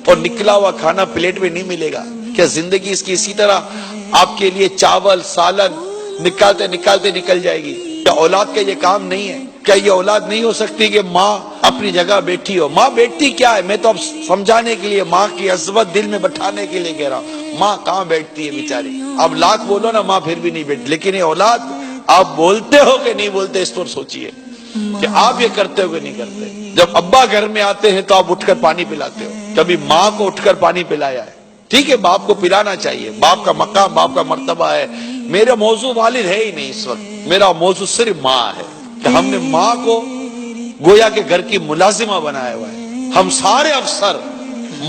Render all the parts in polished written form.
اور نکلا ہوا کھانا پلیٹ میں نہیں ملے گا؟ کیا زندگی اس کی اسی طرح آپ کے لیے چاول سالن نکالتے نکالتے نکل جائے گی؟ کیا اولاد کا یہ کام نہیں ہے؟ کیا یہ اولاد نہیں ہو سکتی کہ ماں اپنی جگہ بیٹھی ہو؟ ماں بیٹھتی کیا ہے؟ میں تو اب سمجھانے کے لیے، ماں کی عظمت دل میں بٹھانے کے لیے کہہ رہا ہوں، ماں کہاں بیٹھتی ہے بیچاری؟ اب لاکھ بولو نا، ماں پھر بھی نہیں بیٹھتی، لیکن یہ اولاد آپ بولتے ہو کہ نہیں بولتے، اس پر سوچئے کہ آپ یہ کرتے ہو کہ نہیں کرتے۔ جب ابا گھر میں آتے ہیں تو آپ اٹھ کر پانی پلاتے ہو، کبھی ماں کو اٹھ کر پانی پلایا ہے؟ ٹھیک ہے، باپ کو پلانا چاہیے، باپ کا مقام، باپ کا مرتبہ ہے۔ میرا موضوع والد ہے ہی نہیں اس وقت، میرا موضوع صرف ماں ہے کہ ہم نے ماں کو گویا کہ گھر کی ملازمہ بنایا ہوا ہے۔ ہم سارے افسر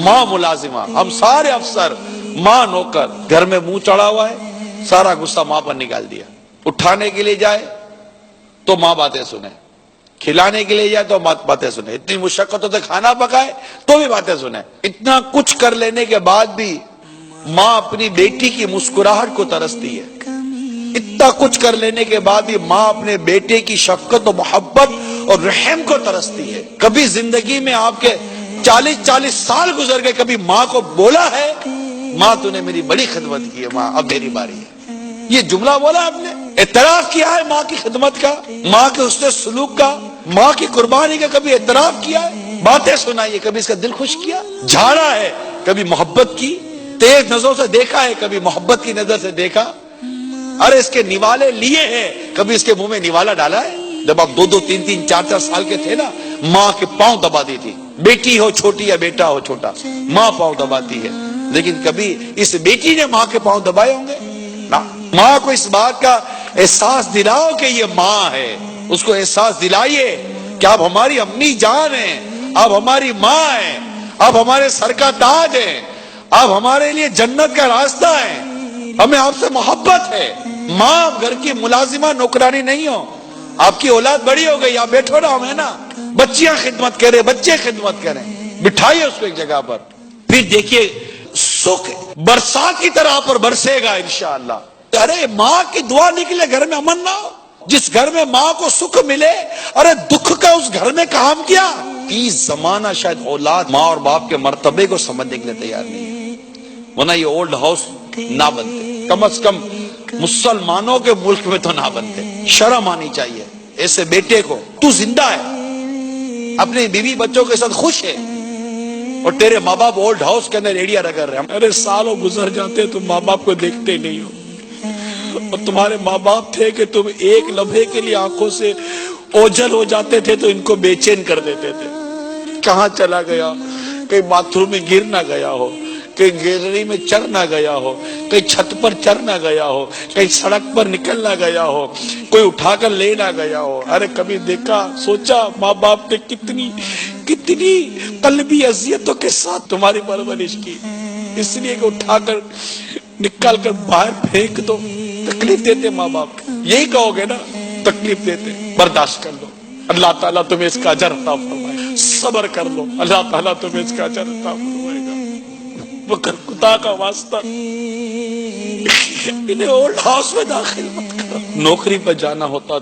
ماں ملازمہ، ہم سارے افسر ماں نوکر، گھر میں منہ چڑھا ہوا ہے، سارا غصہ ماں پر نکال دیا۔ اٹھانے کے لیے جائے تو ماں باتیں سنے، کھلانے کے لیے جائے تو باتیں سنے، اتنی مشقتوں سے کھانا پکائے تو بھی باتیں سنے۔ اتنا کچھ کر لینے کے بعد بھی ماں اپنی بیٹی کی مسکراہٹ کو ترستی ہے۔ اتنا کچھ کر لینے کے بعد بھی ماں اپنے بیٹے کی شفقت و محبت اور رحم کو ترستی ہے۔ کبھی زندگی میں آپ کے 40 سال گزر گئے، کبھی ماں کو بولا ہے ماں تو نے میری بڑی خدمت کی ہے، ماں اب میری باری ہے؟ یہ جملہ بولا آپ نے؟ اعتراف کیا ہے ماں کی خدمت کا، ماں کے حسن سلوک کا، ماں کی قربانی کا کبھی اعتراف کیا ہے؟ باتیں سنائیے، کبھی اس کا دل خوش کیا؟ جھاڑا ہے کبھی محبت کی، تیز نظروں سے دیکھا ہے کبھی محبت کی نظر سے دیکھا؟ ارے اس کے نوالے لیے ہیں، کبھی اس کے منہ میں نوالا ڈالا ہے؟ جب آپ 2 3 4 سال کے تھے نا، ماں کے پاؤں دباتی تھی، بیٹی ہو چھوٹی یا بیٹا ہو چھوٹا، ماں پاؤں دباتی ہے، لیکن کبھی اس بیٹی نے ماں کے پاؤں دبائے ہوں گے؟ ماں کو اس بات کا احساس دلاؤ کہ یہ ماں ہے، اس کو احساس دلائیے کہ آپ ہماری امی جان ہیں، آپ ہماری ماں ہیں، آپ ہمارے سر کا تاج ہیں، آپ ہمارے لیے جنت کا راستہ ہے، ہمیں آپ سے محبت ہے۔ ماں گھر کی ملازمہ نوکرانی نہیں ہو، آپ کی اولاد بڑی ہو گئی، آپ بیٹھو نا، ہمیں نا بچیاں خدمت کریں، بچے خدمت کریں، بٹھائیے اس کو ایک جگہ پر، پھر دیکھیے سکھ برسات کی طرح پر برسے گا انشاءاللہ۔ ارے ماں کی دعا نکلے گھر میں امن نہ ہو؟ جس گھر میں ماں کو سکھ ملے، ارے دکھ کا اس گھر میں کام کیا؟ 30 زمانہ شاید اولاد ماں اور باپ کے مرتبے کو سمجھنے کے لیے تیار نہیں ہے، ورنہ یہ اولڈ ہاؤس نہ بنتے، کم از کم مسلمانوں کے ملک میں تو نہ بنتے۔ شرم آنی چاہیے ایسے بیٹے کو، تو زندہ ہے، اپنے بیوی بچوں کے ساتھ خوش ہے، اور تیرے ماں باپ اولڈ ہاؤس کے اندر ایڑیاں رگڑ رہے ہیں۔ ارے سالوں گزر جاتے تم ماں باپ کو دیکھتے نہیں ہو، اور تمہارے ماں باپ تھے کہ تم ایک لمحے کے لیے آنکھوں سے اوجھل ہو جاتے تھے تو ان کو بے چین کر دیتے تھے۔ کہاں چلا گیا؟ کہیں باتھ روم میں گر نہ گیا ہو، کہیں گیلری میں چڑھ نہ گیا ہو، کہیں چھت پر چڑھ نہ گیا ہو، کہیں سڑک پر نکل نہ گیا ہو، کوئی اٹھا کر لے نہ گیا ہو۔ ارے کبھی دیکھا سوچا ماں باپ نے کتنی قلبی اذیتوں کے ساتھ تمہاری پرورش کی، اس لیے کہ اٹھا کر نکال کر باہر پھینک دو؟ تکلیف دیتے ماں باپ، یہی کہو گے نا؟ تکلیف دیتے، برداشت کر لو، اللہ تعالیٰ تمہیں اس کا اجر عطا فرمائے، صبر کر لو، اللہ تعالیٰ تمہیں اس کا اجر عطا فرمائے گا۔ مگر خدا کا واسطہ انہیں اولڈ ہاؤس میں داخل مت کرو۔ نوکری پر جانا ہوتا